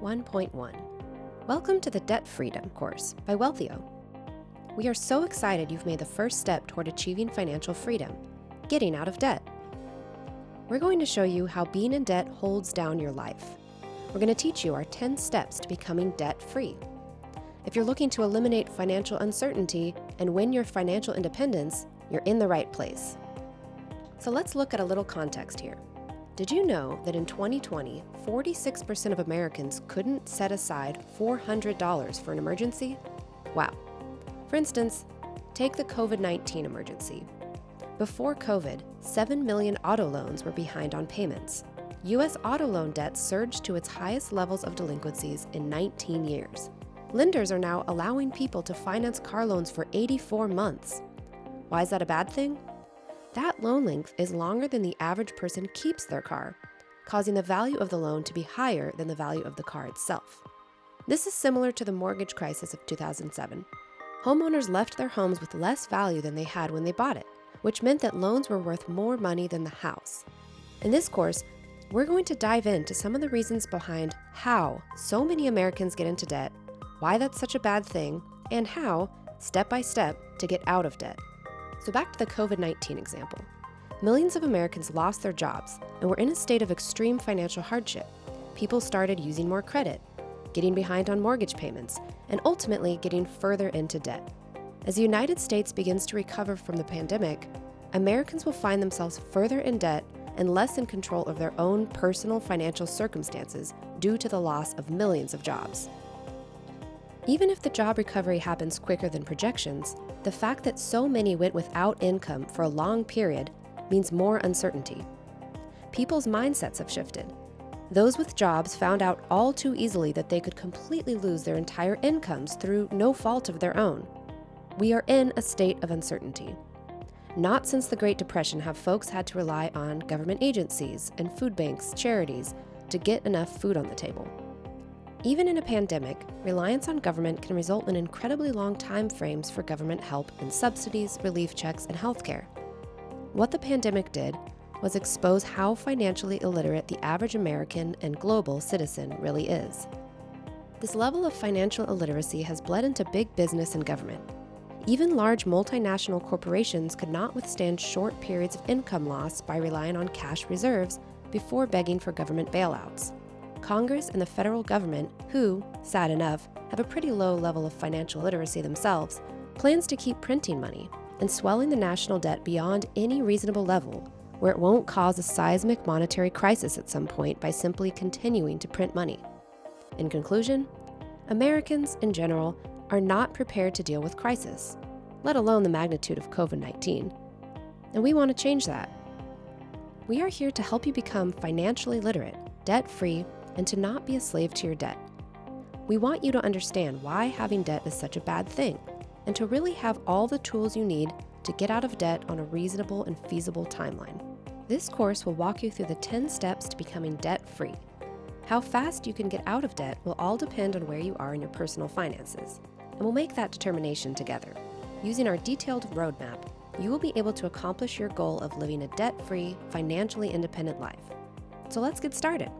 1.1. Welcome to the Debt Freedom course by Wealthio. We are so excited you've made the first step toward achieving financial freedom, getting out of debt. We're going to show you how being in debt holds down your life. We're going to teach you our 10 steps to becoming debt-free. If you're looking to eliminate financial uncertainty and win your financial independence, you're in the right place. So let's look at a little context here. Did you know that in 2020, 46% of Americans couldn't set aside $400 for an emergency? Wow. For instance, take the COVID-19 emergency. Before COVID, 7 million auto loans were behind on payments. U.S. auto loan debt surged to its highest levels of delinquencies in 19 years. Lenders are now allowing people to finance car loans for 84 months. Why is that a bad thing? That loan length is longer than the average person keeps their car, causing the value of the loan to be higher than the value of the car itself. This is similar to the mortgage crisis of 2007. Homeowners left their homes with less value than they had when they bought it, which meant that loans were worth more money than the house. In this course, we're going to dive into some of the reasons behind how so many Americans get into debt, why that's such a bad thing, and how, step by step, to get out of debt. So back to the COVID-19 example. Millions of Americans lost their jobs and were in a state of extreme financial hardship. People started using more credit, getting behind on mortgage payments, and ultimately getting further into debt. As the United States begins to recover from the pandemic, Americans will find themselves further in debt and less in control of their own personal financial circumstances due to the loss of millions of jobs. Even if the job recovery happens quicker than projections, the fact that so many went without income for a long period means more uncertainty. People's mindsets have shifted. Those with jobs found out all too easily that they could completely lose their entire incomes through no fault of their own. We are in a state of uncertainty. Not since the Great Depression have folks had to rely on government agencies and food banks, charities, to get enough food on the table. Even in a pandemic, reliance on government can result in incredibly long time frames for government help in subsidies, relief checks, and healthcare. What the pandemic did was expose how financially illiterate the average American and global citizen really is. This level of financial illiteracy has bled into big business and government. Even large multinational corporations could not withstand short periods of income loss by relying on cash reserves before begging for government bailouts. Congress and the federal government, who, sad enough, have a pretty low level of financial literacy themselves, plans to keep printing money and swelling the national debt beyond any reasonable level, where it won't cause a seismic monetary crisis at some point by simply continuing to print money. In conclusion, Americans, in general, are not prepared to deal with crisis, let alone the magnitude of COVID-19. And we want to change that. We are here to help you become financially literate, debt-free, and to not be a slave to your debt. We want you to understand why having debt is such a bad thing, and to really have all the tools you need to get out of debt on a reasonable and feasible timeline. This course will walk you through the 10 steps to becoming debt-free. How fast you can get out of debt will all depend on where you are in your personal finances, and we'll make that determination together. Using our detailed roadmap, you will be able to accomplish your goal of living a debt-free, financially independent life. So let's get started.